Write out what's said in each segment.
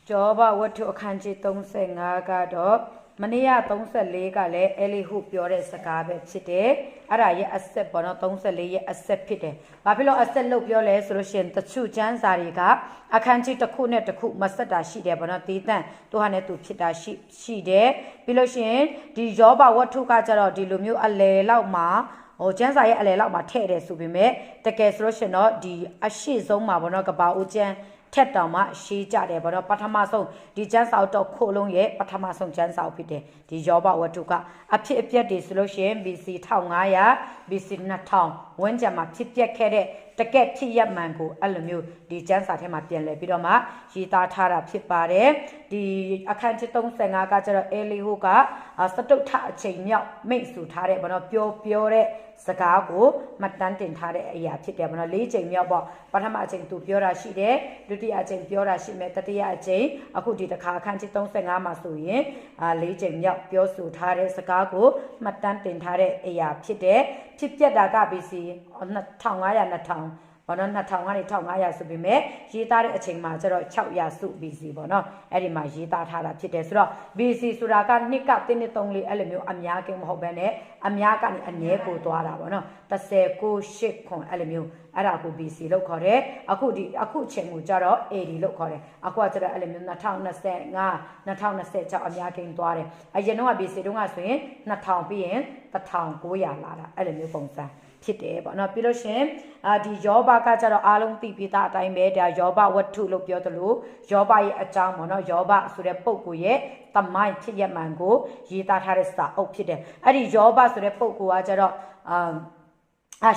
Joba what to a country don't say Nagado, Mania don't say legale, Eli who pure sagabe chite, Araya accept bono don't say accept pite. Babylon accept look your resolution, the two chance ariga, a country to coonet to cook mastada she de bono titan, 200 to pita she de, below shin, the Joba what to gajaro, dilumu a lay lao ma. ဟိုကျန်းစာရဲ့အလဲလောက်မှာထည့်တယ်ဆိုပေမဲ့တကယ်ဆိုလို့ရှင်တော့ဒီအရှိဆုံးမှာဘောနော်ကဘာဦးကျန်းထက်တောင်မှရှေးကြတယ်ဘောနော်ပထမဆုံးဒီကျန်းစာတော့ခိုလုံးရဲ့ပထမဆုံးကျန်းစာဖြစ်တယ်ဒီယောဘဝတ္ထုကအဖြစ်အပျက်တွေဆိုလို့ရှင် BC 1500 BC 2000ဝန်းကျင်မှာဖြစ်ပျက်ခဲ့တဲ့တကက်ဖြစ်ရမှန်ကိုအဲ့လိုမျိုးဒီကျန်းစာထဲမှာပြန်လဲပြီးတော့မှရေးသားထားတာဖြစ်ပါတယ်ဒီအခန်းที่35ကကျတော့အေလီဟူကစတုထအချိန်မြောက်မိတ်ဆိုထားတဲ့ဘောနော်ပြောတဲ့စကားကိုမှတ်တမ်းတင်ထားတဲ့အရာဖြစ်တယ်ဘောနော်၄ချိန်မြောက်ပေါ့ပထမအချိန်သူပြောတာရှိတယ်ဒုတိယအချိန်ပြောတာရှိမယ်တတိယအချိန်အခုဒီတစ်ခါအခန်းที่35မှာဆိုရင်၄ချိန်မြောက်ပြောဆိုထားတဲ့စကားကိုမှတ်တမ်းတင်ထားတဲ့အရာဖြစ်တယ်ဖြစ်ပျက်တာက BC 2500 2000ဘောနော်2000ကနေ1500ဆိုပေမဲ့ရေးသားတဲ့အချိန်မှာကျတော့600စု BC ပေါ့နော်အဲ့ဒီမှာရေးသားထားတာဖြစ်တယ်ဆိုတော့ BC ဆိုတာကနှစ်က3နှစ်3လေးအဲ့လိုမျိုးအများကမဟုတ်ဘဲနဲ့အများကနေအနည်းကိုသွားတာပေါ့နော်10 9 8ခွန်အဲ့လိုမျိုးအဲ့ဒါကို BC လို့ခေါ်တယ်အခုအချိန်ကိုကျတော့ AD လို့ခေါ်တယ်အခုကကျတော့အဲ့လိုမျိုး2025 2026အများကသွားတယ်အရင်တော့ BC တုန်းကဆိုရင်2000ပြီးရင်1900လာတာအဲ့လိုမျိုးပုံစံဖြစ်တယ်ပေါ့နော်ပြီးလို့ရှင်ဒီယောဘကကျတော့အားလုံးသိပြီးသားအတိုင်းပဲဒါယောဘဝတ္ထုလို့ပြောသလိုယောဘရဲ့အကြောင်းပေါ့နော်ယောဘဆိုတဲ့ပုဂ္ဂိုလ်ရဲ့တမိုင်းဖြစ်ရမှန်ကိုရေးသားထားတဲ့စာအုပ်ဖြစ်တယ်အဲ့ဒီယောဘဆိုတဲ့ပုဂ္ဂိုလ်ကကျတော့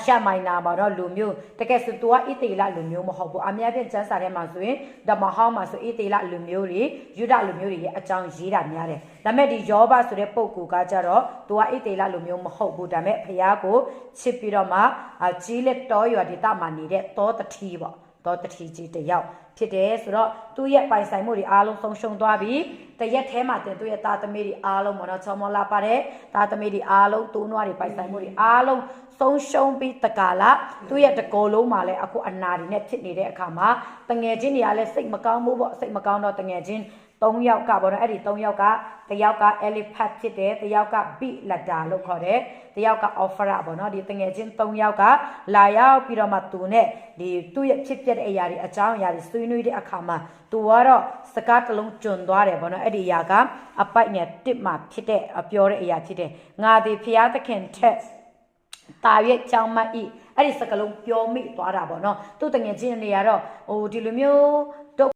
ရှာမိုင်နာပါတော့လူမျိုးတကယ်ဆိုသူကဣသေလလူမျိုးမဟုတ်ဘူးအများဖြင့်ကျမ်းစာထဲမှာဆိုရင်ဓမ္မဟောင်းမှာဆိုဣသေလလူမျိုးတွေယူဒလူမျိုးတွေရဲ့အကြောင်းရေးတာများတယ်ဒါပေမဲ့ဒီယောဘဆိုတဲ့ပုဂ္ဂိုလ်ကကြတော့သူကဣသေလလူမျိုးမဟုတ်ဘူးဒါပေမဲ့ဖျားကိုချစ်ပြီးတော့မှကြီးလက်တော်ရွာဒေသမှာနေတဲ့တောတထီပေါ့တောတထီကြီးတယောက်ဖြစ်တယ်ဆိုတော့သူ့ရဲ့ပိုင်ဆိုင်မှုတွေအားလုံးဆုံးရှုံးသွားပြီတရက်ထဲမှာတင်သူ့ရဲ့သားသမီးတွေအားလုံးပေါ့နော်ချောမောလာပါတယ်သားသမီးတွေအားလုံးတူးနွားတွေပိုင်ဆိုင်မှုတွေအားလုံးဆုံးရှုံးပြီးတကာလာသူ့ရဲ့တကောလုံးမှာလည်းအခုအနာတွေနဲ့ဖြစ်နေတဲ့အခါမှာတငယ်ချင်းတွေကလည်းစိတ်မကောင်းဘူးပေါ့စိတ်မကောင်းတော့တငယ်ချင်း3ယောက်ကပေါ့နော်အဲ့ဒီ3ယောက်ကတယောက်က elephant ဖြစ်တယ်တယောက်က big ladder လို့ခေါ်တယ်တယောက်က offer ပေါ့နော်ဒီတငယ်ချင်း3ယောက်ကလာရောက်ပြီးတော့မှသူနဲ့ဒီသူ့ရဲ့ဖြစ်ပျက်တဲ့အရာတွေအကြောင်းအရာတွေဆွေးနွေးတဲ့အခါမှာသူကတော့စကားတစ်လုံးကျွံသွားတယ်ပေါ့နော်အဲ့ဒီအရာကအပိုက်နဲ့တစ်မှဖြစ်တဲ့ပြောတဲ့အရာဖြစ်တယ်ငါဒီဖျားသခင်ထက်တာရဲ့ကြောင်းမဤအဲ့ဒီစကားလုံးပြောမိသွားတာပေါ့နော်သူ့တငယ်ချင်းတွေကတော့ဟိုဒီလိုမျိုး